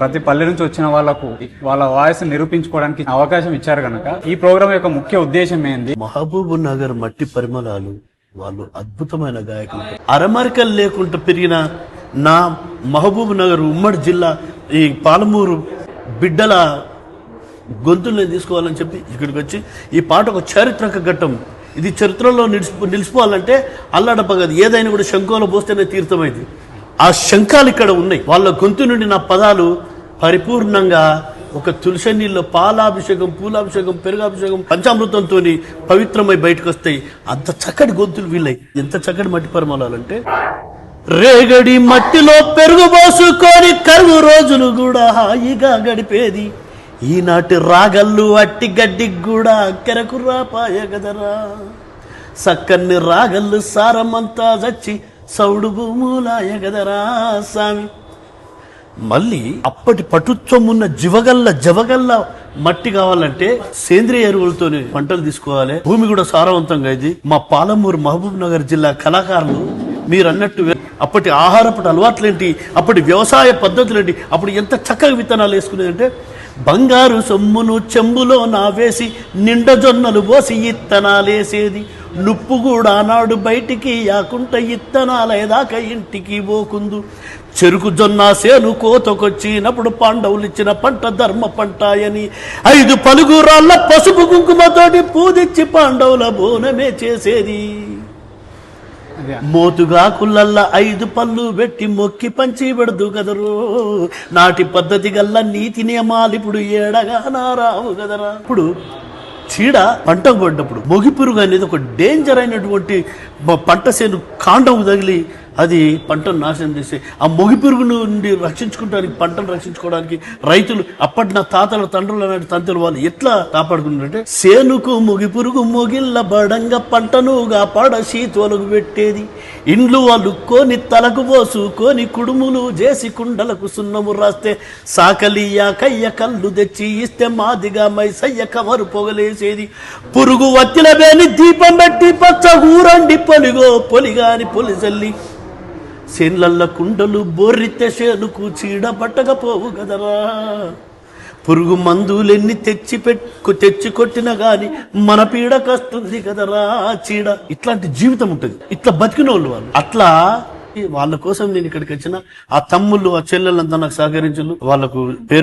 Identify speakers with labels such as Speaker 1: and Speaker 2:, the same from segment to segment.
Speaker 1: ప్రతి పల్లె నుంచి వచ్చిన వాళ్ళకు వాళ్ళ వాయిస్ నిరూపించుకోవడానికి అవకాశం ఇచ్చారు కనుక ఈ ప్రోగ్రామ్ యొక్క ముఖ్య ఉద్దేశం ఏంది?
Speaker 2: మహబూబ్ నగర్ మట్టి పరిమళాలు వాళ్ళు అద్భుతమైన గాయకులు. అరమరికలు లేకుండా పెరిగిన నా మహబూబ్ నగర్ ఉమ్మడి జిల్లా ఈ పాలమూరు బిడ్డల గొంతుల్ని తీసుకోవాలని చెప్పి ఇక్కడికి వచ్చి ఈ పాట ఒక చారిత్రక ఘట్టం. ఇది చరిత్రలో నిలిచిపోవాలంటే అల్లాడపగదు, ఏదైనా కూడా శంఖంలో పోస్తేనే తీర్థమైంది. ఆ శంఖాలు ఇక్కడ ఉన్నాయి. వాళ్ళ గొంతు నుండి నా పదాలు పరిపూర్ణంగా ఒక తులసి నీళ్ళు పాలాభిషేకం, పూలాభిషేకం, పెరుగాభిషేకం, పంచామృతంతో పవిత్రమై బయటకు వస్తాయి. అంత చక్కటి గొంతులు వీళ్ళై. ఎంత చక్కటి మట్టి పరిమళాలంటే రేగడి మట్టిలో పెరుగు పోసుకొని కరువు రోజులు కూడా హాయిగా గడిపేది. ఈనాటి రాగళ్ళు అట్టి గడ్డికి కూడా కెరకు రాపాయ గదరా. సక్కన్ని రాగళ్ళు సారమంతా చచ్చి సౌడు భూములాయ గదరా సామి. మళ్ళీ అప్పటి పటుత్వం ఉన్న జవగల్ల మట్టి కావాలంటే సేంద్రియ ఎరువులతోనే పంటలు తీసుకోవాలి. భూమి కూడా సారవంతంగా ఇది. మా పాలమూరు మహబూబ్ నగర్ జిల్లా కళాకారులు మీరు అన్నట్టు అప్పటి ఆహారపు అలవాట్లేంటి, అప్పటి వ్యవసాయ పద్ధతులేంటి, అప్పుడు ఎంత చక్కగా విత్తనాలు వేసుకునేదంటే బంగారు సొమ్మును చెంబులో నావేసి నిండ జొన్నలు పోసి ఇత్తనాలేసేది. నుప్పు కూడా నాడు బయటికి యాకుంట ఇత్తనాలేదాకా ఇంటికి పోకుందు. చెరుకు జొన్న సేను కోతకొచ్చినప్పుడు పాండవులు ఇచ్చిన పంట ధర్మ పంటాయని 5 పలుగురాళ్ళ పసుపు కుంకుమతోటి పూదిచ్చి పాండవుల బోనమే చేసేది. మోతుగా కుళ్ళల్లా 5 పళ్ళు పెట్టి మొక్కి పంచి పెడదు కదరు. నాటి పద్ధతి గల్ల నీతి నియమాలు ఇప్పుడు ఏడగా నారావు కదరా. ఇప్పుడు చీడ పంటకు పడ్డప్పుడు మొగి పురుగు అనేది ఒక డేంజర్ అయినటువంటి పంట సేను కాండం తగిలి అది పంటను నాశనం చేసి ఆ మొగి పురుగు నుండి రక్షించుకోవడానికి, పంటను రక్షించుకోవడానికి రైతులు అప్పటి నా తాతల తండ్రులు అనే తంతులు వాళ్ళు ఎట్లా కాపాడుకుంటారంటే సేనుకు మొగి పురుగు మొగిళ్ళ బడంగా పంటనుగా పడ శీతోలకు పెట్టేది. ఇండ్లు అలుక్కొని తలకు పోసుకొని కుడుములు చేసి కుండలకు సున్నము రాస్తే సాకలియా కయ్య కళ్ళు తెచ్చి ఇస్తే మాదిగా మైసయ్య కమరు పొగలేసేది. పురుగు వత్తిల వేని దీపం పెట్టి పచ్చ ఊరండి పొలిగాని పొలిజల్లి సేన్లల్ల కుండలు బోర్రితే సేనుకు చీడ పట్టకపోవు కదరా. పురుగు మందులెన్ని తెచ్చి కొట్టినా గాని మన పీడ కస్తుంది కదరా చీడ. ఇట్లాంటి జీవితం ఉంటుంది. ఇట్లా బతికిన వాళ్ళు అట్లా వాళ్ళ కోసం నేను ఇక్కడికి వచ్చిన ఆ తమ్ముళ్ళు ఆ చెల్లెళ్ళంతా నాకు సహకరించారు. వాళ్ళకు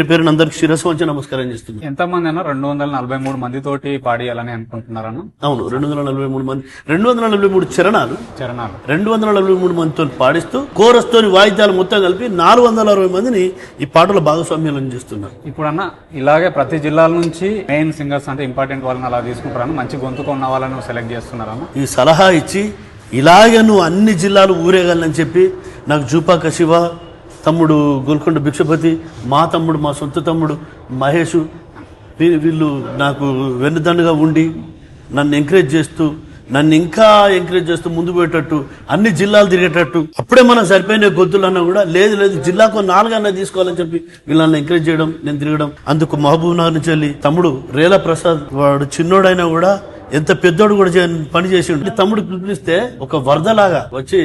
Speaker 2: పేరున అందరికి శిరస్సు వంచి నమస్కారం చేస్తుంది.
Speaker 1: ఎంతమంది అన్నా 243 మందితోటి పాడియాలని అనుకుంటున్నారన్న?
Speaker 2: అవును, 243 మంది, 243 చరణాలు 243 మందితో పాడిస్తూ కోరస్ తోని వాయిద్యాలు మొత్తం కలిపి 460 మందిని ఈ పాటలో భాగస్వామ్యం చేస్తున్నారు.
Speaker 1: ఇప్పుడు అన్న ఇలాగే ప్రతి జిల్లాల నుంచి మెయిన్ సింగర్స్ అంటే ఇంపార్టెంట్ వాళ్ళని అలా తీసుకుంటారన్న, మంచి గొంతుకు ఉన్న వాళ్ళని సెలెక్ట్ చేస్తున్నారన్న.
Speaker 2: ఈ సలహా ఇచ్చి ఇలాగే నువ్వు అన్ని జిల్లాలు ఊరేగాలని చెప్పి నాకు జూపాక శివ, తమ్ముడు గోల్కొండ భిక్షపతి, మా తమ్ముడు, మా సొంత తమ్ముడు మహేష్, వీళ్ళు నాకు వెన్నుదండగా ఉండి నన్ను ఎంకరేజ్ చేస్తూ ముందు పోయేటట్టు అన్ని జిల్లాలు తిరిగేటట్టు. అప్పుడే మనం సరిపోయిన గొంతులన్నా కూడా లేదు జిల్లాకు 4 అన్నా తీసుకోవాలని చెప్పి వీళ్ళని ఎంకరేజ్ చేయడం, నేను తిరగడం. అందుకు మహబూబ్ నగర్ నుంచి వెళ్ళి తమ్ముడు రేలా ప్రసాద్, వాడు చిన్నోడైనా కూడా ఎంత పెద్దోడు కూడా పని చేసి తమ్ముడు పిలిపిస్తే ఒక వరదలాగా వచ్చి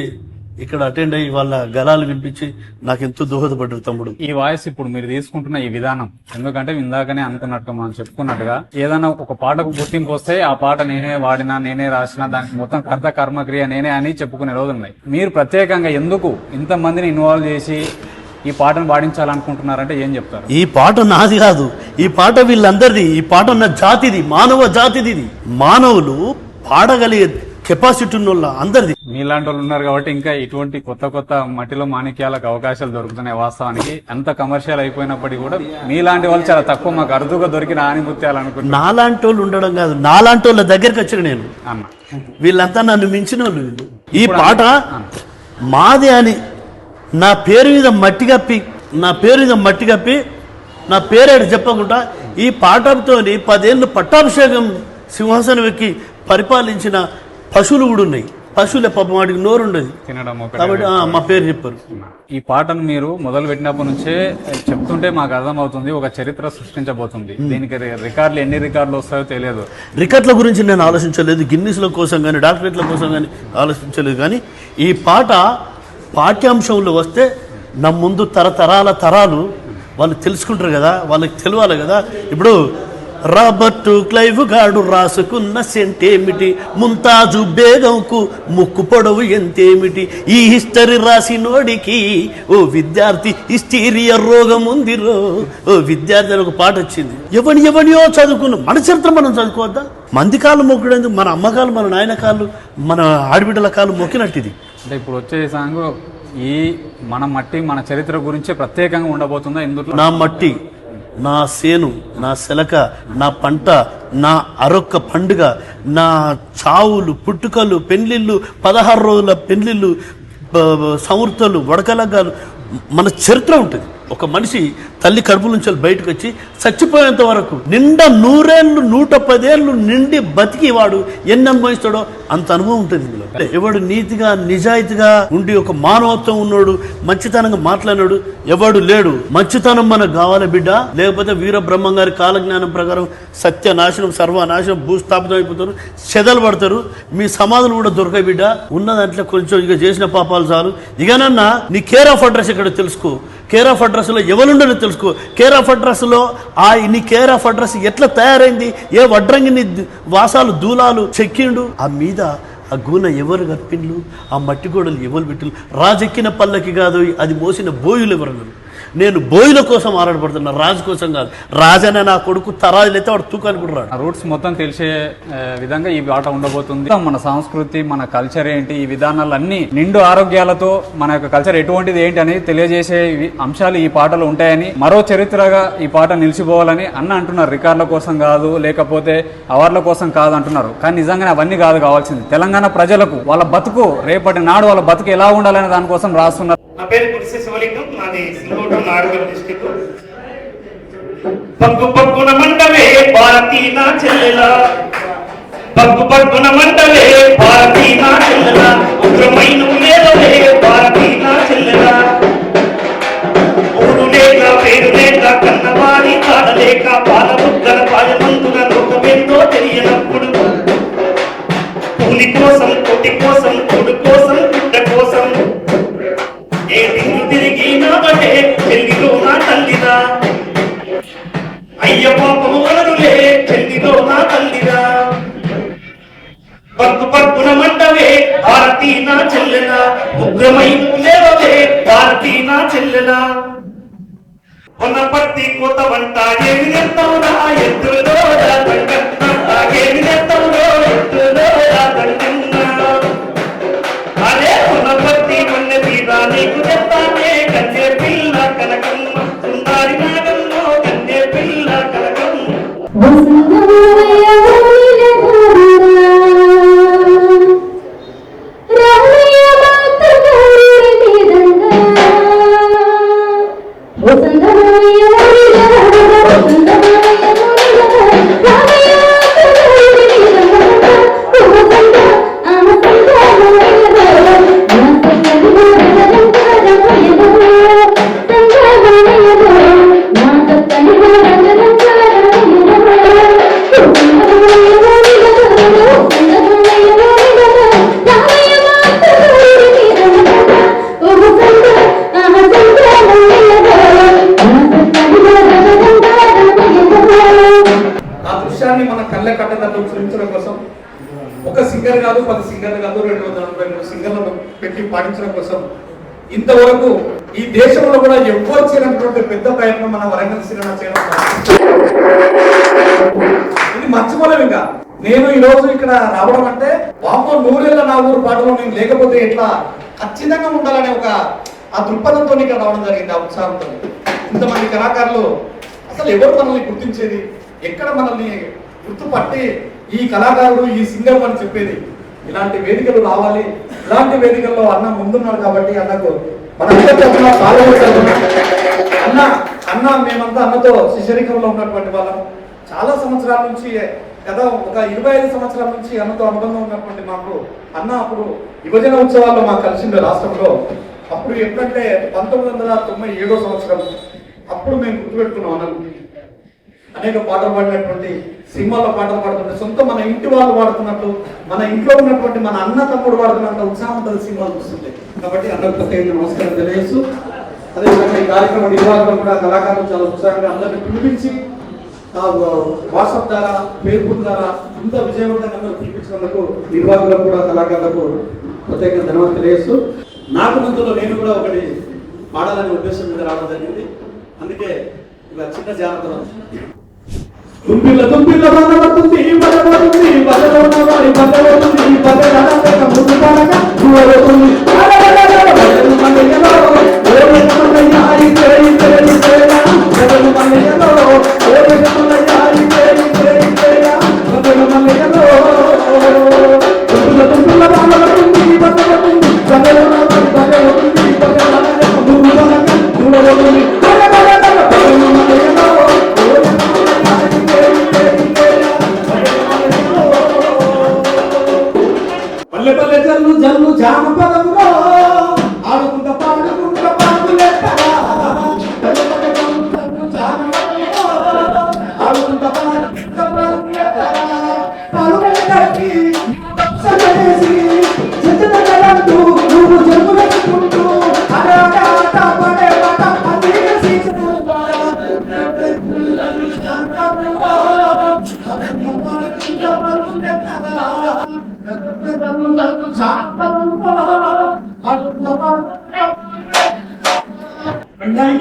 Speaker 2: ఇక్కడ అటెండ్ అయ్యి వాళ్ళ గలాలు వినిపించి నాకు ఎంతో దోహదపడ్డారు తమ్ముడు.
Speaker 1: ఈ వాయిస్ ఇప్పుడు మీరు తీసుకుంటున్న ఈ విధానం, ఎందుకంటే ఇందాకనే అనుకున్నట్టుగా మనం చెప్పుకున్నట్టుగా ఏదైనా ఒక పాటకు గుర్తింపు వస్తే ఆ పాట నేనే వాడినా, నేనే రాసినా, దానికి మొత్తం కర్త కర్మక్రియ నేనే అని చెప్పుకునే రోజులు ఉన్నాయి. మీరు ప్రత్యేకంగా ఎందుకు ఇంతమందిని ఇన్వాల్వ్ చేసి ఈ పాటను పాడించాలనుకుంటున్నారంటే ఏం చెప్తారు?
Speaker 2: ఈ పాట నాది కాదు, ఈ పాట వీళ్ళందరిది. ఈ పాట నా జాతిది, మానవ జాతిది. ఇది మానవులు పాడగలిగే కెపాసిటీ ఉన్న అందరిది.
Speaker 1: మీలాంటి వాళ్ళు ఉన్నారు కాబట్టి ఇంకా ఇటువంటి కొత్త మట్టిలో మాణిక్యాలకు అవకాశాలు దొరుకుతున్నాయి. వాస్తవానికి అంత కమర్షియల్ అయిపోయినప్పటికీ కూడా మీలాంటి వాళ్ళు చాలా తక్కువ, మాకు అరుదుగా దొరికిన ఆనిముత్యాలు అనుకుంటున్నారు.
Speaker 2: నాలాంటి వాళ్ళు ఉండడం కాదు, నాలాంటి వాళ్ళ దగ్గరికి వచ్చిన నేను
Speaker 1: అన్న,
Speaker 2: వీళ్ళంతా నన్ను మించిన వాళ్ళు. ఈ పాట మాదే అని నా పేరు మీద మట్టి కప్పి నా పేరేడు చెప్పకుండా ఈ పాటతో 10 ఏళ్ళు పట్టాభిషేకం సింహాసనం ఎక్కి పరిపాలించిన పశువులు కూడా ఉన్నాయి. పశువులే పాపం వాటికి నోరు ఉండదు కాబట్టి మా పేరు చెప్పారు.
Speaker 1: ఈ పాటను మీరు మొదలు పెట్టినప్పటి నుంచే చెప్తుంటే మాకు అర్థమవుతుంది, ఒక చరిత్ర సృష్టించబోతుంది. దీనికి ఎన్ని రికార్డులు వస్తాయో తెలియదు.
Speaker 2: రికార్డుల గురించి నేను ఆలోచించలేదు, గిన్నిస్ల కోసం కానీ డాక్టరేట్ల కోసం కానీ ఆలోచించలేదు. కానీ ఈ పాట పాఠ్యాంశంలో వస్తే నా ముందు తరాలు వాళ్ళు తెలుసుకుంటారు కదా, వాళ్ళకి తెలియాలి కదా. ఇప్పుడు రాబర్ట్ క్లైవ్ గాడు రాసుకున్న సెంటేమిటి, ముంతాజు బేగంకు ముక్కు పొడవు ఎంతేమిటి, ఈ హిస్టరీ రాసినోడికి ఓ విద్యార్థి హిస్టీరియా రోగం ఉందిరో ఓ విద్యార్థి అని ఒక పాట వచ్చింది. ఎవనియో చదువుకున్నాం, మన చరిత్ర మనం చదువుకోవద్దా? మంది కాళ్ళు మొక్కడేందుకు? మన అమ్మకాలు, మన నాయన కాళ్ళు, మన ఆడబిడ్డల కాళ్ళు మొక్కినట్టు ఇది.
Speaker 1: అంటే ఇప్పుడు వచ్చే సాంగ్ ఈ మన మట్టి మన చరిత్ర గురించి ప్రత్యేకంగా ఉండబోతుందా ఇందులో?
Speaker 2: నా మట్టి, నా సేను, నా శెలక, నా పంట, నా అరొక్క పండుగ, నా చావులు, పుట్టుకలు, పెళ్లిళ్ళు, 16 రోజుల పెళ్లిళ్ళు, సంవృత్తలు, వడకలగ్గాలు, మన చరిత్ర ఉంటుంది. ఒక మనిషి తల్లి కడుపు నుంచి బయటకు వచ్చి చచ్చిపోయేంత వరకు నిండా 100 ఏళ్ళు 110 ఏళ్ళు నిండి బతికి వాడు ఎన్ని అనుభవిస్తాడో అంత అనుభవం ఉంటుంది ఇందులో. ఎవడు నీతిగా నిజాయితీగా ఉండి ఒక మానవత్వం ఉన్నాడు, మంచితనంగా మాట్లాడినాడు ఎవడు లేడు. మంచితనం మనకు కావాలి బిడ్డ, లేకపోతే వీర బ్రహ్మం గారి కాలజ్ఞానం ప్రకారం సత్యనాశనం, సర్వనాశనం, భూస్థాపితం అయిపోతారు, చెదలు పడతారు, మీ సమాధులు కూడా దొరకాయి బిడ్డ. ఉన్న దాంట్లో కొంచెం ఇక చేసిన పాపాలు చాలు. ఇకనన్నా నీ కేర్ ఆఫ్ అడ్రస్ ఎక్కడ తెలుసుకో, కేర్ ఆఫ్ అడ్రస్ లో ఎవరుండో తెలుసుకో. కేర్ ఆఫ్ అడ్రస్ లో నీ కేర్ ఆఫ్ అడ్రస్ ఎట్లా తయారైంది, ఏ వడ్రంగిని వాసాలు దూలాలు చెక్కిండు, ఆ మీద ఆ గూన ఎవరు కప్పిండ్లు, ఆ మట్టి గోడలు ఎవరు పెట్టిండ్లు, రాజెక్కిన పల్లకి కాదు అది మోసిన బోయులు ఎవరన్నారు. నేను బోయిల కోసం ఆరాటపడుతున్నా, రాజు కోసం కాదు. రాజనే నా కొడుకు తరాజులు అయితే వాడు తూకానికి కూడా రాడు.
Speaker 1: రూట్స్ మొత్తం తెలిసే విధంగా ఈ ఆట ఉండబోతుంది. మన సంస్కృతి, మన కల్చర్ ఏంటి, ఈ విధానాలన్నీ నిండు ఆరోగ్యాలతో మన యొక్క కల్చర్ ఎటువంటిది ఏంటి అనేది తెలియజేసే అంశాలు ఈ పాటలో ఉంటాయని, మరో చరిత్రగా ఈ పాట నిలిచిపోవాలని అన్న అంటున్నారు. రికార్డుల కోసం కాదు, లేకపోతే అవార్డుల కోసం కాదు అంటున్నారు. కానీ నిజంగానే అవన్నీ కాదు కావాల్సింది. తెలంగాణ ప్రజలకు వాళ్ళ బతుకు రేపటి నాడు వాళ్ళ బతుకు ఎలా ఉండాలనే దానికోసం రాస్తున్నారు.
Speaker 3: నా పేరు కురిసి శివలింగం, నాది సింగోటం నాడుగల్ డిస్ట్రిక్ట్. పగ్గు పగ్గున మంటవే భారతీ నా చెల్లెలా, పగ్గు పగ్గున మంటవే భారతీ నా చెల్లెలా, ఉగ్రమైన లేదవే భారతీ నా చెల్లెలా. ఊరు లేక పేరు లేక కన్నవారి కాడలేక పాలబుగ్గల పాయమంతుల లోకమేందో తెలియనప్పుడు, కూలి కోసం కొట్టి కోసం కొడు కోసం బిడ్డ కోసం ఏ దింగు తిరిగి నాబటే చెల్లిలో నా తల్లిదా, అయ్య పాపము వలరులే చెల్లిలో నా తల్లిదా. పగ్గు పగ్గున మంటవే భారతీ నా చెల్లెలా, ఉగ్రమైన లేవవే భారతీ నా చెల్లెలా. కొన్న పత్తి కోత వంట ఏమి నెత్తవురా ఎద్దులో దండన్నా, ఏమి నెత్తవురో ఎద్దులో దండన్నా. అదే కొన్న పత్తి కొన్నె తీర నీకు చెప్తానే కన్నే పిల్ల కనకమ్మ, సుందారి నాగంలో కన్నే పిల్ల కనకమ్మ. మన కళ్ళ కట్టదట్టు చూపించడం కోసం ఒక సింగర్ కాదు, 10 సింగర్లు కాదు, 243 సింగర్లను పెట్టి పాటించడం కోసం ఇంతవరకు ఈ దేశంలో కూడా ఎవ్వరు చేయనటువంటి పెద్ద ప్రయత్నం మన వరంగల్ సినిమా చేయడం. ఇది మర్చిపోలేము. ఇంకా నేను ఈ రోజు ఇక్కడ రావడం అంటే వామో 100 ఏళ్ల నా ఊరు పాటలో నేను లేకపోతే ఎట్లా ఖచ్చితంగా ఉండాలనే ఒక ఆ దృక్పథంతో ఇక్కడ రావడం జరిగింది, ఆ ఉత్సాహంతో. ఇంతమంది కళాకారులు అసలు ఎవరు మనల్ని గుర్తించేది, ఎక్కడ మనల్ని గుర్తుపట్టి ఈ కళాకారుడు ఈ సింగర్ అని చెప్పేది. ఇలాంటి వేదికలు రావాలి. ఇలాంటి వేదికల్లో అన్న ముందున్నాడు కాబట్టి అన్నకు మన అన్న మేమంతా అన్నతో శిష్యరికంలో ఉన్నటువంటి వాళ్ళం. చాలా సంవత్సరాల నుంచి, గత ఒక 25 సంవత్సరాల నుంచి అన్నతో అనుబంధం ఉన్నటువంటి మాకు అన్న అప్పుడు విభజన ఉత్సవాల్లో మాకు కలిసిండే రాష్ట్రంలో. అప్పుడు ఎప్పుడంటే 1997 సంవత్సరం. అప్పుడు మేము గుర్తుపెట్టుకున్నాం అన్నకు. అనేక పాటలు పాడినటువంటి, సినిమాల్లో పాటలు పాడుతుంటే సొంత మన ఇంటి వాళ్ళు పాడుతున్నట్టు, మన ఇంట్లో ఉన్నటువంటి మన అన్న తమ్ముడు పాడుతున్నంత ఉత్సాహం ఉంటుంది సినిమాలు చూస్తుంటే. కాబట్టి అన్నకు ప్రత్యేక నమస్కారం తెలియజేస్తూ అదేవిధంగా ఈ కార్యక్రమ నిర్వాహకులు కూడా కళాకారులు చాలా ఉత్సాహంగా అందరినీ పిలిపించి వాట్సాప్ ద్వారా ఫేస్బుక్ ద్వారా ఇంత విజయవంతంగా అందరూ పిలిపించినందుకు నిర్వాహకులకు కూడా కళాకారులకు ప్రత్యేక ధన్యవాదాలు తెలియజేస్తూ నాకు ముందులో నేను కూడా ఒకటి పాడాలనే ఉద్దేశం మీద రావడం జరిగింది. అందుకే ఇలా చిన్న జాగ్రత్త తుంపిల్ల తుంపిల్ల బలపడుతుంది బలపడుతుంది బలపడుతుంది బలపడుతుంది బలపడుతుంది ముందు పాడగా దూరవుతుంది పల్లె పల్లె జల్లు జల్లు జానపదంలో ఆడుకుంటా పాడుకుంటా పాడులేస్తారా పల్లె పల్లె జల్లు జల్లు జానపదంలో ఆడుకుంటా పాడుకుంటా పాడులేస్తారా పాడులేకి సజనేసి సజనలంటూ నువ్వు జన్మలకుంటూ ఆట ఆట పడే పాట అదిసి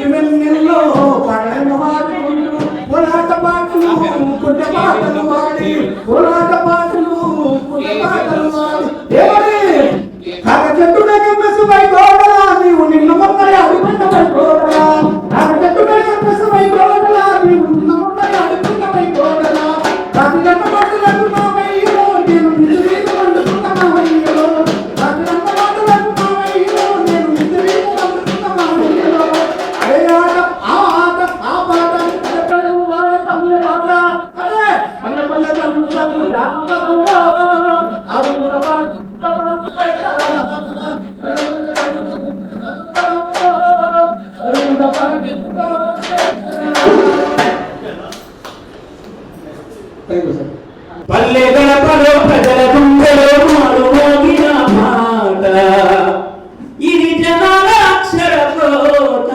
Speaker 3: వెన్నెల్లో పడన వాడుకుంటూ పోరాట పాటలు పుట్ట పాటలు వాడి పోరాట పాటలు పుట్ట పాటలు వాడి ఎవరి కాక చెట్టు మెసువై గోడలా నీవు నిన్ను మొక్కలు అడుగుంటవై గోడలా కాక చెట్టు మెసువై గోడలా నీవు నిన్ను మొక్కలు అడుగుంటవై గోడలా కాకి గంట పాటలకు మావయ్యో నేను నిజరీలు వండుకున్న మావయ్యో కాకి గంట పాటలకు మావయ్యో నేను నిజరీలు వండుకున్న మావయ్యో అరే ఆట ఆ ఆట ఆ పాట అరే తమ్ముడు పాట అరే పల్లె పల్లె తమ్ముడు రామరావు ఆడుకున్న పాట
Speaker 4: పల్లె గడపలో ప్రజల గుండెలో మారుమోగిన మాట ఇది జనాల అక్షర కోట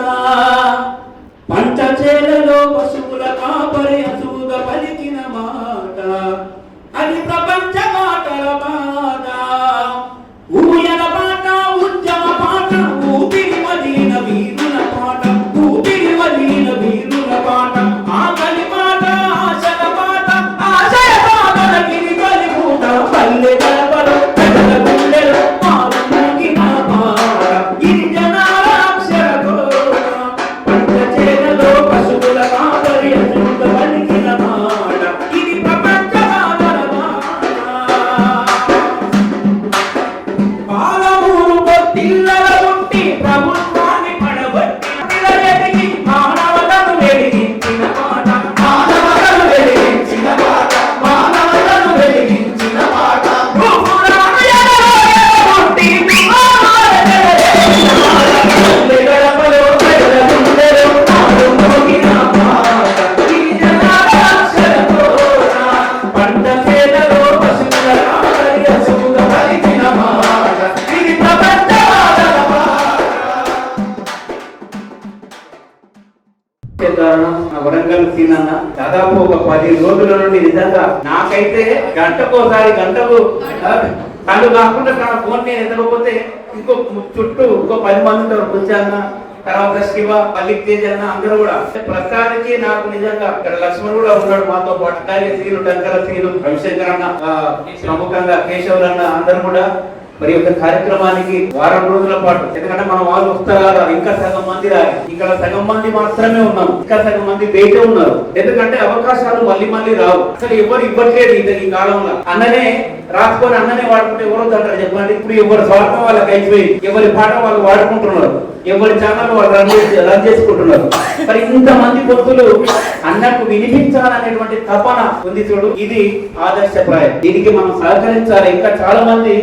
Speaker 4: పంట చేలలో పశువుల కాపరి అసూగ పలికిన మాట అది ప్రపంచ మాటల మాట ఊయల పాట ఉద్యమ పాట ఊపిరి వదిలిన వీరుల పాట ఊపిరి వదిలిన వీరుల పాట ఆకలి పాట ఆశల పాట ఆశయ పాటల గిరిగలి పూట పల్లె గడపలో ప్రజల గుండెలో మారుమోగిన మాట ఇది జనాల అక్షర కోట పంట చేలలో పశువుల కాపరి అసూగ పలికిన మాట ఇది ప్రపంచ మాటల మాట పాలమూరు పొత్తిళ్ళ పుట్టి ప్రభుత్వాన్ని పడగొట్టి పిల్లలెదిగి మానవతను వెలిగించిన మాట మానవతను వెలిగించిన మాట మానవతను వెలిగించిన మాట భూపురాను ఎడలోయ పుట్టి పల్లె గడపలో ప్రజల గుండెలో మారుమోగిన మాట ఇది జనాల అక్షర కోట పంట చేలలో పశువుల కాపరి అసూగ పలికిన మాట ఇది ప్రపంచ మాటల మాట. వరంగల్ సీనన్న దాదాపు ఒక 10 రోజుల నుండి నిజంగా నాకైతే గంటకోసారి గంటకు కళ్ళు కాకుండా తన ఫోన్ నేను ఎత్తకపోతే ఇంకో చుట్టూ ఇంకో 10 మంది కూర్చోన్న తర్వాత శివ పల్లిక్ తేజ్ అన్న అందరూ కూడా ప్రస్తుతానికి నాకు నిజంగా ఇక్కడ లక్ష్మణ్ కూడా ఉన్నాడు మాతో పాటు అలాగే శ్రీలు టంకర శ్రీలు రవిశంకర్ అన్న ప్రముఖంగా కేశవులు అన్న అందరూ కూడా మరి యొక్క కార్యక్రమానికి వారం రోజుల పాటు ఎందుకంటే మన వాళ్ళు వస్తారు ఇంకా సగం మంది రాలి ఇక్కడ సగం మంది మాత్రమే ఉన్నాం ఇంకా సగం మంది బయటే ఉన్నారు ఎందుకంటే అవకాశాలు మళ్ళీ మళ్ళీ రావు అసలు ఎవరు ఇవ్వట్లేదు ఈ కాలంలో అన్ననే రాసుకొని అన్ననే వాడుకుంటే ఎవరు అంటారు చెప్పండి ఇప్పుడు ఎవరి స్వార్థం వాళ్ళకి అయిపోయింది ఎవరి పాట వాళ్ళు వాడుకుంటున్నారు ఎవరి ఛానల్ వాళ్ళు రన్ చేసుకుంటున్నారు మరి ఇంతమంది భక్తులు అన్నకు వినిపించాలనేటువంటి తపన ఉంది చూడు ఇది ఆదర్శప్రాయం దీనికి మనం సహకరించాలి ఇంకా చాలా మంది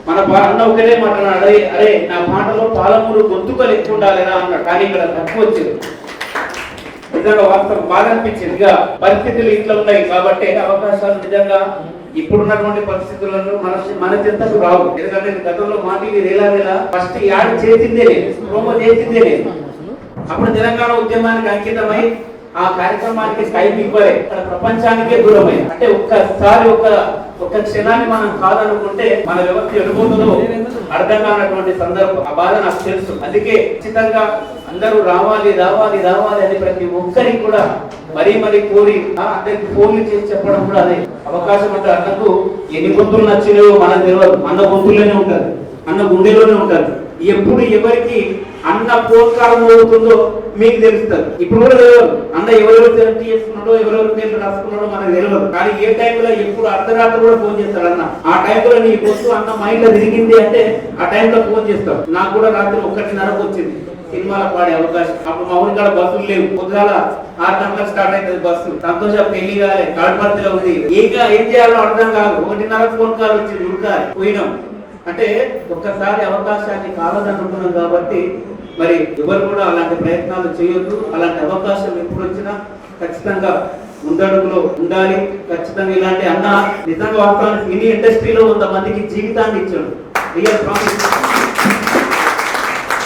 Speaker 4: మన అన్న ఒకటే మాట్లాడాడు అరే నా పాటలో పాలమూరు గొంతుకలు ఎక్కువ ఉండాలిరా అన్నాడు కానీ ఇక్కడ తక్కువ వచ్చింది నిజంగా వాస్తవం బాగా అనిపించింది ఇక పరిస్థితులు ఇట్లా ఉన్నాయి కాబట్టి అవకాశాలు నిజంగా ఇప్పుడున్నటువంటి పరిస్థితులలో మన చింతకు రావు ఎందుకంటే గతంలో మాటివి రేలా ఫస్ట్ యాడ్ చేసిందే ప్రోమో చేసిందే అప్పుడు తెలంగాణ ఉద్యమానికి అంకితమై ఆ కార్యక్రమానికి స్కైప్ ఇవ్వలే, అక్కడ ప్రపంచానికే దూరమై. అంటే ఒక్కసారి ఒక క్షణాన్ని మనం కాదనుకుంటే మన వ్యవస్థ ఎడుగుతుందో అర్థం కానటువంటి సందర్భం. ఆ బాధ నాకు తెలుసు. అందుకే ఖచ్చితంగా అందరూ రావాలి రావాలి రావాలి అని ప్రతి ఒక్కరికి కూడా మరీ కోరి అందరికి ఫోన్లు చేసి చెప్పడం కూడా అదే అవకాశం. అంటే అన్నకు ఎన్ని గొంతులు నచ్చినాయో మనకు తెలియదు. అన్న గొంతుల్లోనే ఉంటారు, అన్న గుండెలోనే ఉంటారు. ఎప్పుడు ఎవరికి అన్న పోస్కారం అవుతుందో మీకు తెలుస్తుంది. ఇప్పుడు కూడా తెలియదు అన్న ఎవరెవరు సెలెక్ట్ చేసుకున్నాడో ఎవరెవరు పేర్లు రాసుకున్నాడో మనకు తెలియదు. కానీ ఏ టైంలో ఎప్పుడు అర్ధరాత్రి కూడా ఫోన్ చేస్తాడు అన్న. ఆ టైంలో నీ పొత్తు అన్న మైండ్ లో తిరిగింది అంటే ఆ టైంలో ఫోన్ చేస్తాడు. నాకు కూడా రాత్రి 1:30 వచ్చింది సినిమాలో పాడే అవకాశం. అప్పుడు మా ఊరి కాడ బస్సులు లేవు. పొద్దుగాల 6 గంటలకు స్టార్ట్ అవుతుంది బస్సు. సంతోష పెళ్లి కాలే, కాడపర్తిలో ఉంది. ఏం చేయాలో అర్థం కాదు. 1:30 ఫోన్ కాల్ వచ్చింది, ఉడకాలి పోయినాం. అంటే ఒక్కసారి అవకాశాన్ని కావాలనుకున్నాం కాబట్టి మరి ఎవరు కూడా అలాంటి ప్రయత్నాలు చేయొద్దు. అలాంటి అవకాశం ఎప్పుడు వచ్చినా ఖచ్చితంగా ముందడుగులో ఉండాలి. ఖచ్చితంగా ఇలాంటి అన్న నిజంగా వాస్తవానికి మినీ ఇండస్ట్రీలో 100 మందికి జీవితాన్ని ఇచ్చాడు. Real promise.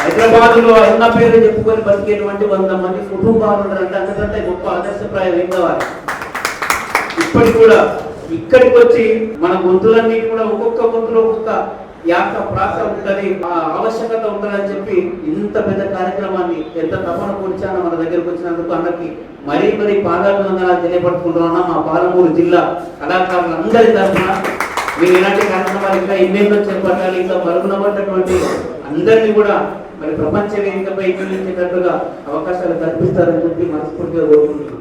Speaker 4: హైదరాబాద్ లో అన్న పేరు చెప్పుకొని బతికేటువంటి 100 మంది కుటుంబాలు ఉన్నారంటే అంతకంటే గొప్ప ఆదర్శప్రాయం ఏం కావాలి. ఇప్పటికి కూడా ఇక్కడికి వచ్చి మన గొంతులన్నీ కూడా ఒక్కొక్క గొంతులో ఒక్కొక్క యాత్ర ప్రాస ఉంటది, ఆవశ్యకత ఉంటుందని చెప్పి ఇంత పెద్ద కార్యక్రమాన్ని ఎంత తపన పొడిచానో మన దగ్గరకు వచ్చినందుకు అన్నకి మరీ పాదాభివందనాలు తెలియపడుకుంటున్నా. మా పాలమూరు జిల్లా కళాకారులందరి తరఫున మీరు ఇలాంటి కార్యక్రమాలు ఇంకా ఎన్నెన్నో చేపట్టాలి. ఇంకా మరుగునబడ్డటువంటి అందరినీ కూడా మరి ప్రపంచ వేదికపై చూపించేటట్టుగా అవకాశాలు కల్పిస్తారని చెప్పి మనస్ఫూర్తిగా కోరుకుంటున్నాను.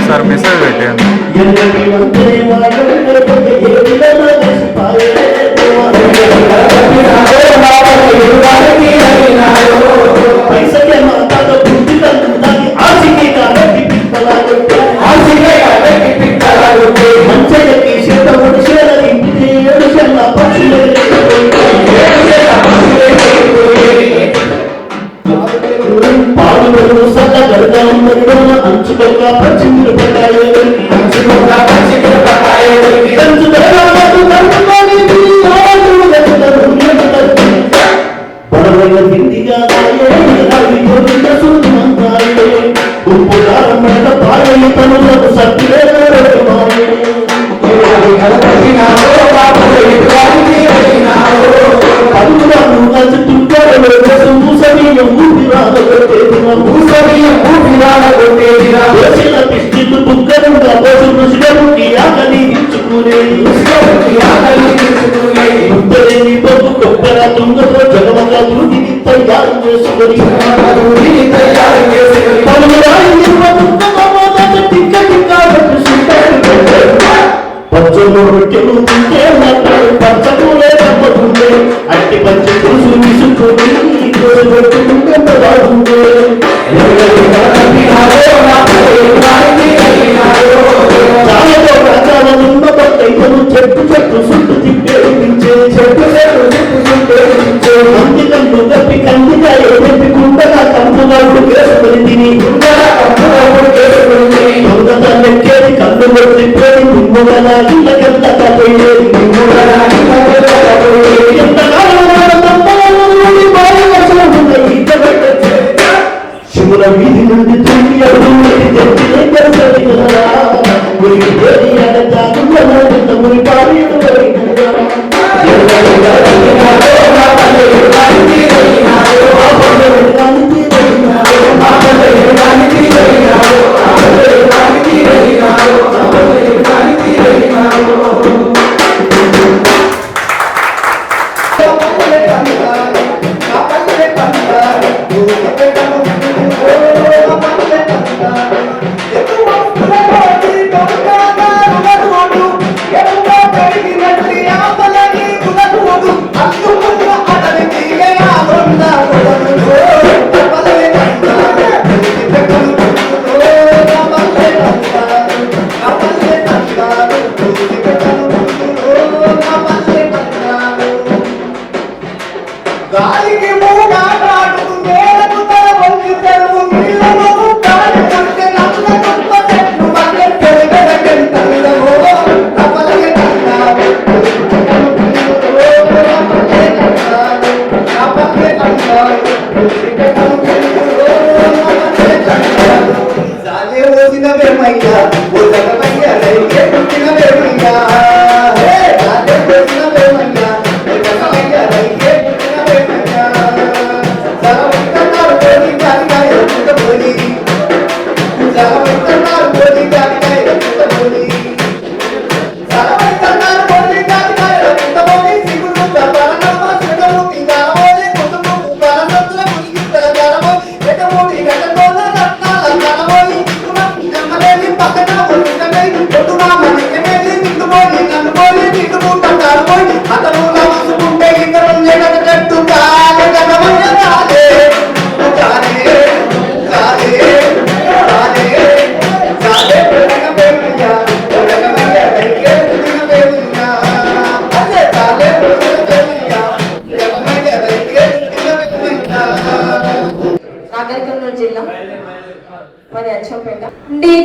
Speaker 1: సార్ మెసేజ్ పెట్టండి.
Speaker 2: ఉప్పు కారం పాయలు తనులకు సత్య శివుల వీధి నుండి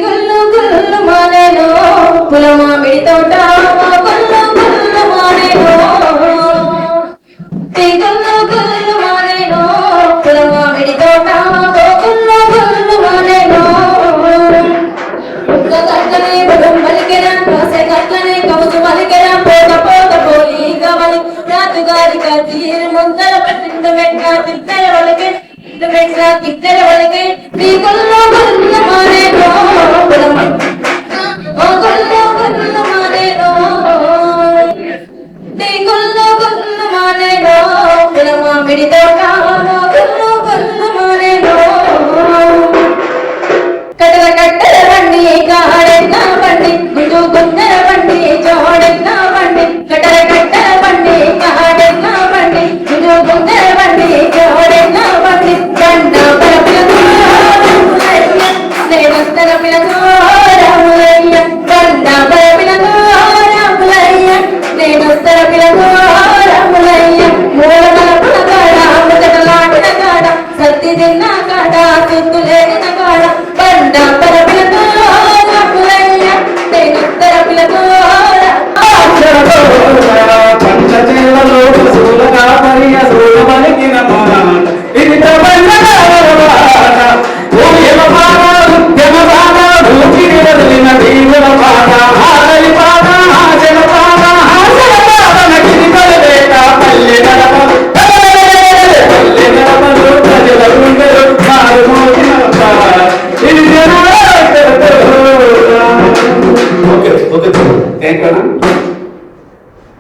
Speaker 5: గుల్లు గుల్లు మానేను పులమామిడి తోట గుల్లు గుల్లు మానేను గుల్లు గుల్లు మానేను పులమామిడి తోట గుల్లు గుల్లు మానేను గట్లనే బలం పలికెన కాసే గట్లనే కవుసు పలికెన పోత పోత పోలి గవలి రాజుగారి కతీర్ ముందర పట్టింద వెంట తిత్తల వలకే తిత్తల వలకే నీ గుల్లు గుల్లు మానేను కట్టల కట్టల బండి కాడెన్న బండి గుంజు గుంజల బండి జోడెన్న బండి కట్టల కట్టల బండి కాడెన్న బండి గుంజు గుంజల బండి జోడెన్న బండి దండ పరపిలకు నేనొస్తన పిలకు రాములయ్య దండ పరపిలకు రాములయ్య నేనొస్తన పిలకు రాములయ్య మూలమల పులకాడ ముదటలాడిన కాడ సత్తి తిన్న కాడ చుత్తు లేని కాడ బండ పరపిలకు రాములయ్య నేనొస్తన పిలకు
Speaker 4: పంచచేలలో సూలగా మరియ సూల పలికిన ఇది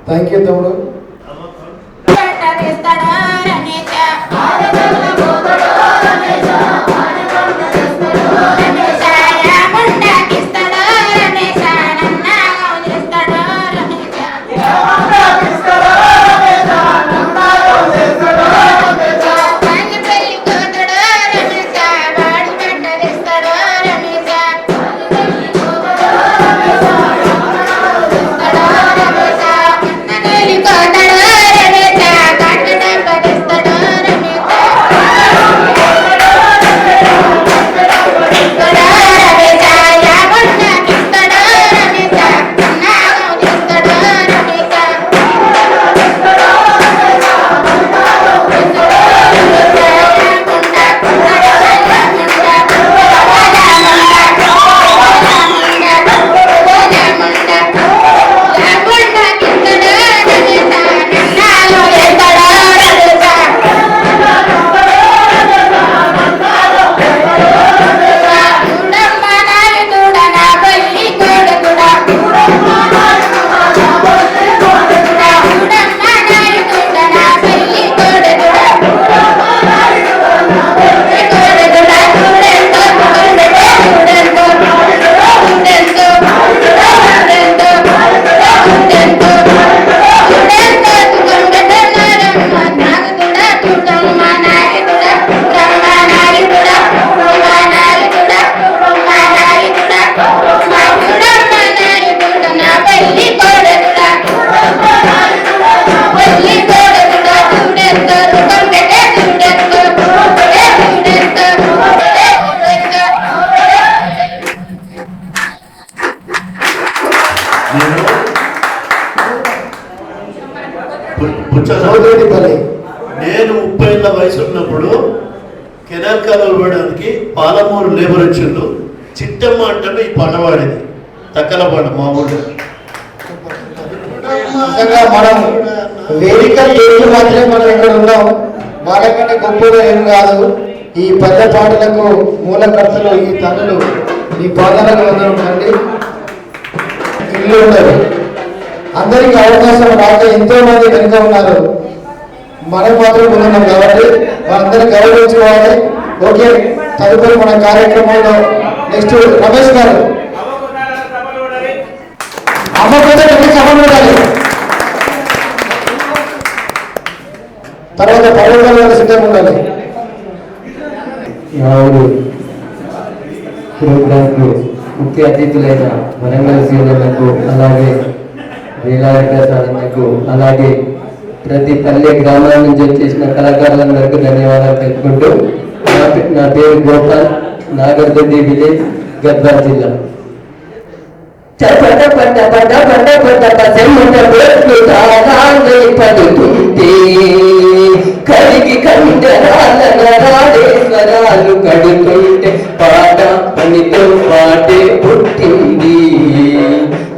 Speaker 3: థ్యాంక్ యూ తమ్ముడు.
Speaker 5: America.
Speaker 3: చౌదరెడ్డిపల్లి.
Speaker 2: నేను 30 ఏళ్ళ వయసు ఉన్నప్పుడు కెనాల్ కాలువ వేయడానికి పాలమూరు లేబర్ వచ్చిండు. చిట్టమ్మ అంటే ఈ పాట పాడేది, తక్కల పాట మా ఊళ్ళో.
Speaker 3: నిజంగా మనం వేదిక దేవుడు మాత్రమే మనం ఇక్కడ ఉన్నాం, వాళ్ళకంటే గొప్పగా ఏం కాదు. ఈ పద్య పాటలకు మూలకర్తలు ఈ తల్లులు ఈ పాదాలకు వందనండి. ఇల్లు ఉండదు, అందరికీ అవకాశం రాక ఎంతో మంది వెనుక ఉన్నారు, మనం మాత్రం ముందున్నాం కాబట్టి వాళ్ళందరినీ గౌరవించుకోవాలి. ఓకే, తదుపరి మన కార్యక్రమంలో నెక్స్ట్ రమేష్ గారు అమ్మ కోసం సభలు ఉండాలి. తర్వాత పర్వతాలు సిద్ధంగా ఉండాలి.
Speaker 6: ప్రోగ్రాంకు ముఖ్య అతిథులైన వరంగల్ సీనియర్లకు, అలాగే లీలారెడ్డి సాధనకు, అలాగే ప్రతి పల్లె గ్రామాల నుంచి వచ్చేసిన కళాకారులందరికీ ధన్యవాదాలు తెలుపుకుంటూ, నా పేరు గోపాల్, నాగర్దొడ్డి విలేజ్, గద్వాల్ జిల్లా. చపట పట పట పట పట పసెమ్మట బొట్లు తారాలై పడుతుంటే, కడిగి కండరాల నరాడేశ్వరాలు కడుతుంటే, పాట పనితో పాటే పుట్టింది,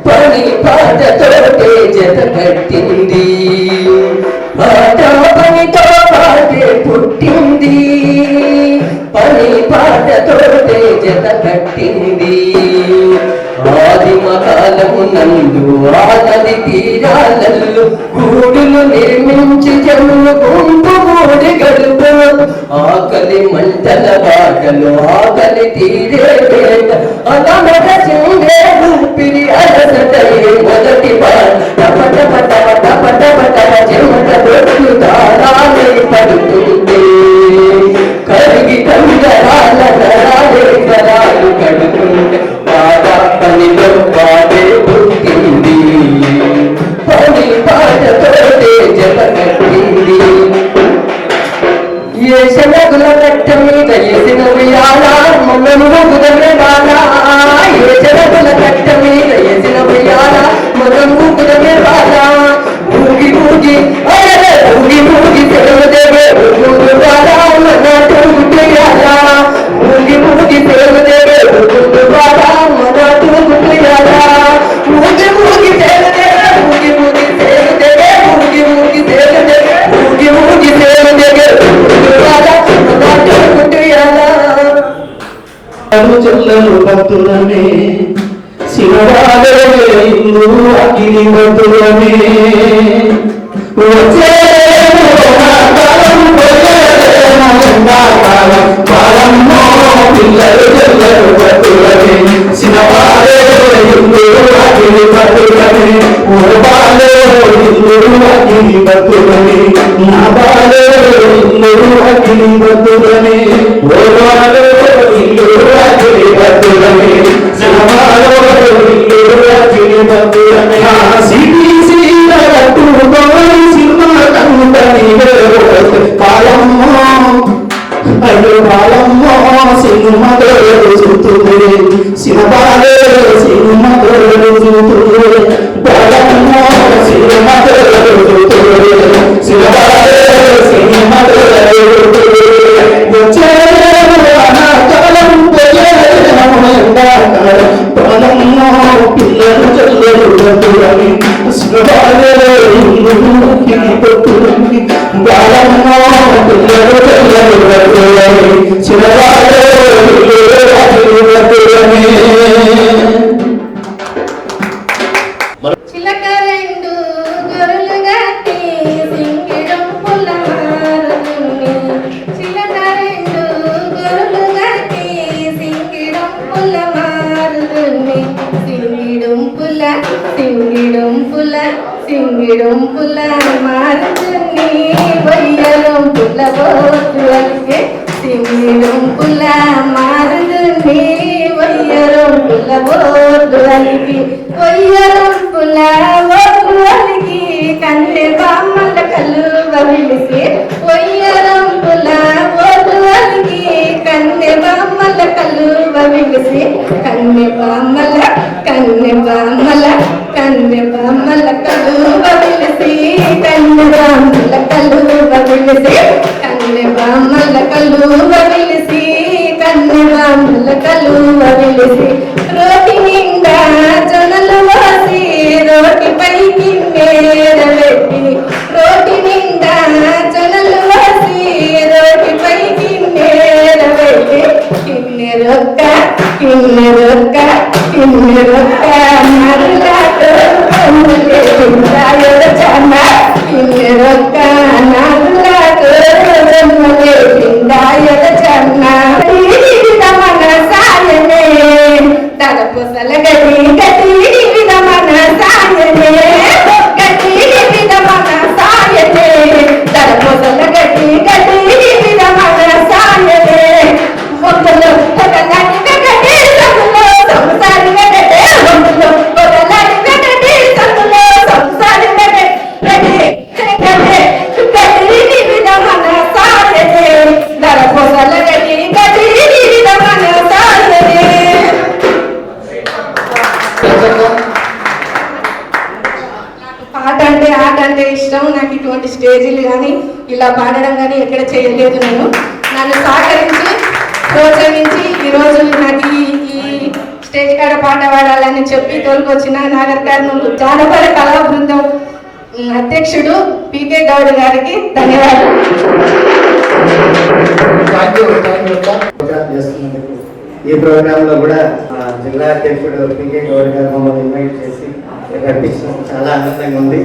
Speaker 6: పని పాటతోటే జత కట్టింది, పాట పనితో పాటే పుట్టింది, పని పాటతోటే జత కట్టింది. ఆదిమ కాలము నందు ఆ నది తీరాలల్లు గూడులు నిర్మించి జనులు గుంపు గూడి గడుపు, ఆకలి మంటల బాటలు ఆకలి తీరే వేట అలమట సింగే ఊపిరి అలసటయే మొదటి పాట పట పట పట పట పట చెమట బొట్లు తారాలై పడుతుంటే, కరిగి కండరాల నరాలే కరాలు కడుతుంటే, పాట పనిలో పాటే పుట్టింది, పని పాటతోటే జత కట్టింది. ఏ శనగుల కట్ట మీద ఎసిన ఉయ్యాల మొన్నను కుదమే బాల, ఏ శనగుల కట్ట మీద ఎసిన ఉయ్యాల మొన్నను కుదమే బాల, ఊగి ఊగి అరే ఊగి ఊగి తెలుగుదేవే ఊగు బాల మన తూగుయాల, ఊగి ఊగి తెలుగుదేవే ఊగు బాల మన తూగుయాల, ఊగి ఊగి తెలుగుదేవే ఊగి ఊగి తెలుగుదేవే ఊగి ఊగి తెలుగుదేవే ఊగి ఊగి తెలుగుదేవే ఊగు బాల మన తూగుయాల.
Speaker 2: చెల్లెలు భక్తులనే శివరాలే ఇల్లు అగ్ని భక్తులనే వచ్చే పిల్లలు చెల్లెలు భక్తులనే శివరాలే ఇల్లు అగ్ని భక్తులనే బాలే ఇల్లు అగ్ని భక్తులనే నా బాలే ఇల్లు అగ్ని భక్తులనే ఓ బాలే ఇల్లు అగ్ని భక్తులనే శివరాలో ఇల్లు అగ్ని భక్తులనే సిబిసి రట్టుకోని సినిమా కంటని పాలమ్మ అయ్యో పాలమ్మ సినిమా చూస్తుంది సినిమాలే సినిమా చూస్తుంది పాలమ్మ సినిమా చూస్తుంది సినిమాలే సినిమా వచ్చే పిల్లలు చెల్లెలు భక్తులని శివబాలే భక్తులని బాలమ్మ పిల్లలు చెల్లెలు భక్తులని శివబాలే భక్తులని.
Speaker 5: చిలకరెండు గొర్రెలు గట్టి సింగిడం పుల్లమారుదుని, చిలకరెండు గొర్రెలు గట్టి సింగిడం పుల్లమారుదుని, సింగిడం పుల్ల సింగిడం పుల్ల సింగిడం పుల్ల మారుదుని, వయ్యలం పుల్ల బోతు అలిగే సింగిడం పుల్ల మారుదుని, వయ్యలం పుల్ల బోతు అలిగి వయ్యలం పుల్ల బోతు అలిగి కన్నె బామ్మల కలువ విలిసి, వయ్యలం పుల్ల బోతు అలిగి కన్నె బామ్మల కలువ విలిసి, కన్నె బామ్మల కన్నె బామ్మల కన్నె బామల కలువ విలిసి కన్నె బామల కలువ విలిసి కన్నె బామల కలువ విలిసి కన్నె బామల కలువ విలిసి రోటి నిండా జొన్నలు వాసి రోటి పైకి నేరబెట్టి రోటి నిండా జొన్నలు వాసి రోటి పైకి నేరబెట్టి కిన్నెరొక్క కిన్నెరొక్క కిన్నెరొక్క నరులాటో రాయల చాన కిన్నెరొక్క నరులాటో రాయల చాన మన సాయనే తలపొసల గది గది మన సాయనే గది మన సాయనే తలపొసల గది గది మన సాయనే ఒక్కలో ఒకలాంటి గడి సములో సంసారి గడే ఒక్కలో ఒకలాంటి గడి సములో సంసారి గడే గడి గడే గడి మన సాయనే తలపొసల గది గది మన సాయనే. ఆట అంటే ఇష్టం. నాకు ఇటువంటి స్టేజీలు కానీ ఇలా పాడడం కానీ ఎక్కడ చేయలేదు. నన్ను సహకరించి ప్రోత్సహించి ఈరోజు నాకు ఈ స్టేజ్ కాడ పాట పాడాలని చెప్పి తోలుకొచ్చిన నాగర్ కర్నూలు జానపద కళా బృందం అధ్యక్షుడు పీకే గౌడ్ గారికి ధన్యవాదాలు.
Speaker 7: ఈ ప్రోగ్రామ్ లో కూడా జిల్లా అధ్యక్షుడు పీకే గౌడ్ గారు మమ్మల్ని ఇన్వైట్ చేసి నడిపించడం చాలా ఆనందంగా ఉంది.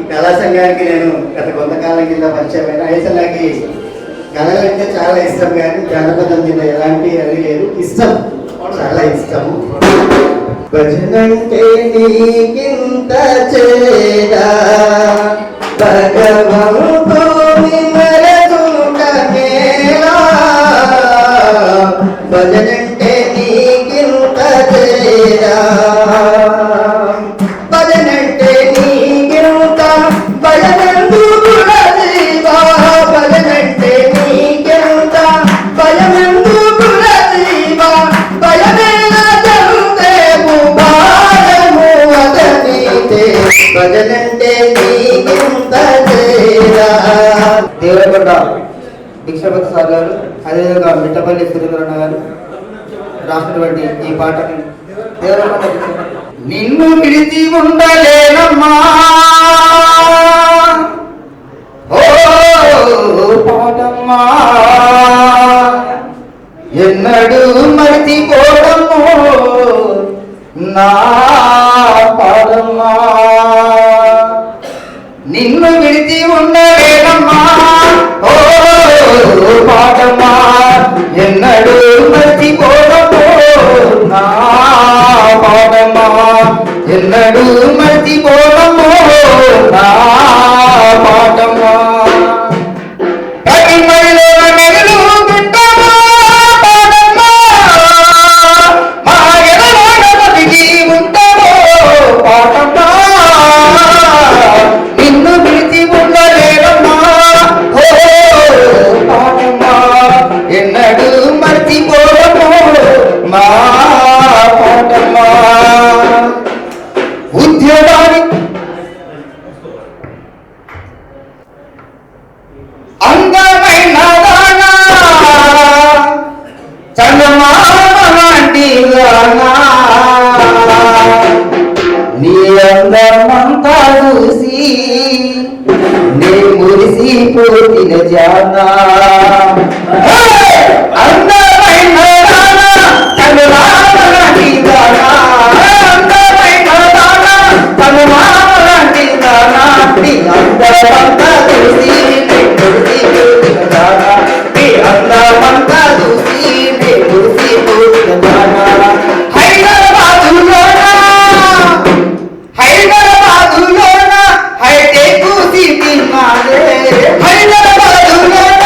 Speaker 7: ఈ కళా సంఘానికి నేను గత కొంతకాలం కింద పరిచయమైన అయితే నాకు కళలు అంటే చాలా ఇష్టం, కానీ జానపదం మీద ఎలాంటి అది లేదు, ఇష్టం, చాలా ఇష్టము. భజనంటే నీకింత చేదా భగవంతు భజనంటే నీకింత చేదా భజనంటే నీకింత భజనందు కులదీవా భజనంటే నీకింత భజనందు కులదీవా భజమేల జరుదేవు భారము అదనీతే భజనంటే నీకింత చేదా.
Speaker 8: దేవరకొండ దీక్షాపతి సార్ గారు, అదేవిధంగా మిట్టపల్లి సురేంద్రన్న గారు రాసినటువంటి ఈ పాటని దేవరకొండ
Speaker 4: నిన్ను విడిచి ఉండలేనమ్మా ఓ పాటమ్మా ఎన్నడూ మరిచిపోవడము నా పాడమ్మా నిన్ను విడిచి ఉండలేనమ్మా ఓ పాటమ్మా ఎన్నడూ మరిచిపోవడము నా పాడమ్మా ఎన్నడూ మరిచిపోవడము నా పాటమ్మా కటిమడిలో మెరుగుతుంటామా పాడమ్మా మా ఎదలోన బతికి ఉంటామో పాటమ్మా నిన్ను విడిచి ఉండలేనమ్మా ఓ పాటమ్మా ఎన్నడూ మరిచిపోవడము మా పాటమ్మా. ఉద్యోగాన్ని అందమైన దానా చందమామ లాంటి దానా నీ అందమంతా చూసి నే మురిసిపోతిన జానా అందమైన దానా చందమామ లాంటి దానా అందమైన దానా చందమామ లాంటి దానా నీ అందమంతా చూసి నే మురిసిపోతిన జానా నీ అందమంతా చూసి నే మురిసిపోతిన జానా. హైదరాబాదులోన హైటెక్ సిటీ నాదే హైదరాబాదులోన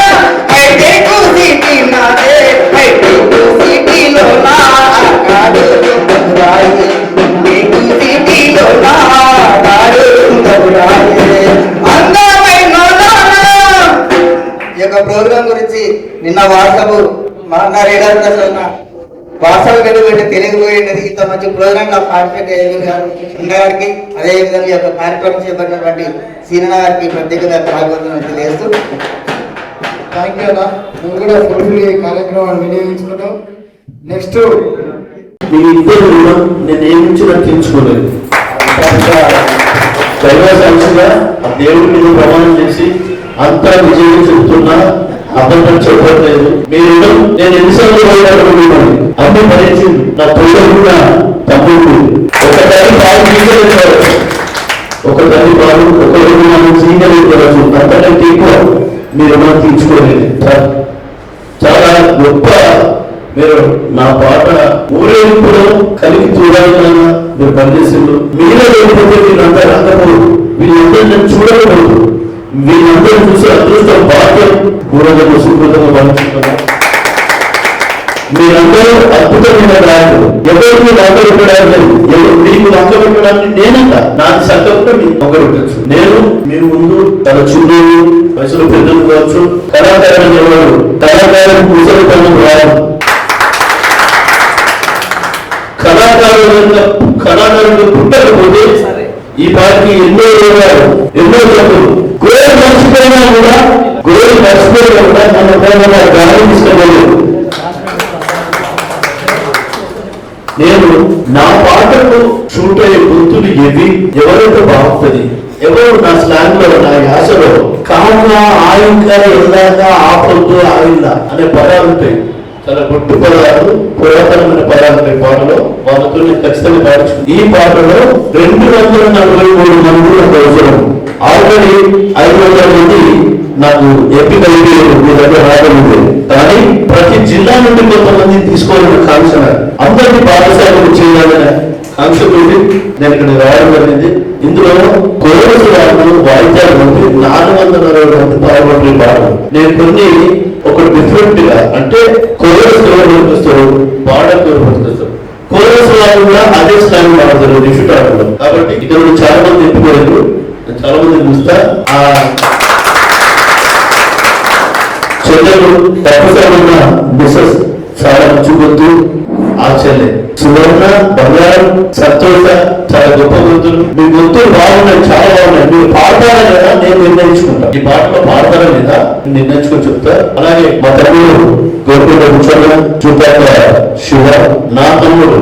Speaker 4: హైటెక్ సిటీ నాదే హైటెక్ సిటీలోన కాడు రాయే హైటెక్ సిటీలోన కాడు రాయే అందమైన ఈ యొక్క ప్రోగ్రాం గురించి నిన్న వాట్సాప్ మా రేడార్
Speaker 8: వాస్తవికత తెలియకపోయినది. ఇంత మంచి ప్రోగ్రామ్ లో పార్టిసిపేట్ గారికి అదేవిధంగా ఈ యొక్క కార్యక్రమం చేపట్టినటువంటి సీనన్న గారికి ప్రత్యేకంగా స్వాగతం తెలియజేస్తూ
Speaker 3: థ్యాంక్ యూ అన్న. నువ్వు కూడా ఫుల్ఫిల్ ఈ కార్యక్రమాన్ని వినియోగించుకున్నావు. నెక్స్ట్
Speaker 2: మీ ఇద్దరు నేను ఏం నుంచి నాకు తెలుసుకోలేదు. దైవ సాక్షిగా దేవుడి మీద ప్రమాణం చేసి అంతా విజయం చెప్తున్నా, అబద్ధం చెప్పట్లేదు. మీరు నేను ఎన్నిసార్లు పోయినప్పుడు అన్ని భరించింది. నా తొలగిన తమ్ముడు ఒక తల్లి పాలు తీయలేదు, ఒక తల్లి పాలు ఒకరికి మనం తీయగలుగుతారు. అంతకంటే ఎక్కువ మీరు మనం తీర్చుకోలేదు. చాలా గొప్ప మీరు నా పాట ఊరేగింపులో కలిగి చూడాలన్నా మీరు పనిచేసిండ్రు. మీరే లేకపోతే వీళ్ళంతా రాకపోదు, వీళ్ళందరూ నేను చూడకూడదు. వీళ్ళందరూ చూసి అదృష్టం భాగ్యం పూర్వజన్మ సుకృతంగా భావిస్తున్నాను. మీరందరూ అద్భుతమైన గాయకులు. ఎవరికి లంక పెట్టడానికి మీకు లంక పెట్టడానికి నేనంట. నాకు సంకల్ప మీకు లంక పెట్టచ్చు. నేను మీ ముందు తన చూడేది వయసులో పెద్దలు కావచ్చు. కళాకారులు ఎవరు కళాకారులు కూర్చొని రాదు. కళాకారులు పుట్టకపోతే ఈ పార్టీ ఎన్నో రోగాలు ఎన్నో జబ్బులు గోరు మర్చిపోయినా కూడా మన గాలి తీసుకోలేదు. నేను నా పాటకు షూట్ అయ్యే గుర్తులు ఏవి ఎవరైతే బాగుంటుంది, ఎవరు నా స్లాంగ్ లో నా యాసలో కావున ఆయింకా ఎల్లాక ఆపొద్దు ఆయిందా అనే పదాలు ఉంటాయి. చాలా గుట్టు పదాలు, పురాతనమైన పదాలు ఉంటాయి పాటలో. వాళ్ళతో నేను ఖచ్చితంగా పాడించుకున్నాను. ఈ పాటలో 243 మంది నాకు అవసరం. ఆల్రెడీ 500 మంది నాకు ఎంపిక మీ దగ్గర రాగలిగింది. కానీ ప్రతి జిల్లా నుండి కొంతమంది తీసుకోవాలని కాంక్ష, అందరినీ పాఠశాలకు చేయాలనే కాంక్షతో నేను ఇక్కడ రావడం జరిగింది. ఇందులో కోరసు వాళ్ళు వాయిద్యాలు ఉంది. 460 మంది పాల్గొంటే పాటలు నేను కొన్ని ఒక డిఫరెంట్ గా, అంటే కోరస్ ఎవరు పాడకు ఎవరు కోరస్ వాళ్ళు కూడా అదే స్లాంగ్ వాడతారు రిఫిట్ ఆడతారు. కాబట్టి ఇక్కడ చాలా మంది ఎంపికలేదు. చాలా మంది చూస్తా ఆ చెల్లెలు తప్పసరిగా మిస్సెస్ చాలా మంచి గొంతు. ఆ చెల్లె సువర్ణ, బంగారం, సంతోష చాలా గొప్ప గొంతులు. మీ గొంతులు బాగున్నాయి, చాలా బాగున్నాయి. మీరు పాడతారా లేదా నేను నిర్ణయించుకుంటా. ఈ పాటలో పాడతారా లేదా నిర్ణయించుకొని చెప్తా. అలాగే మా తమ్ముడు గోల్కొండ కూర్చోగా చూపాక శివ, నా తమ్ముడు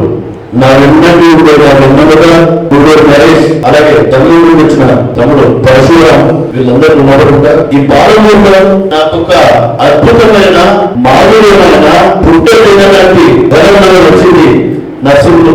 Speaker 2: నా వెన్నటి వెన్నగా గుడూరు నరేష్, అలాగే తమిళ నుండి వచ్చిన తమ్ముడు పరశురాం, వీళ్ళందరూ ఉన్నప్పుడు ఈ బాలమూరులో నాకు ఒక అద్భుతమైన మాధుర్యమైన పుట్ట తినడానికి వచ్చింది నర్సింహులు.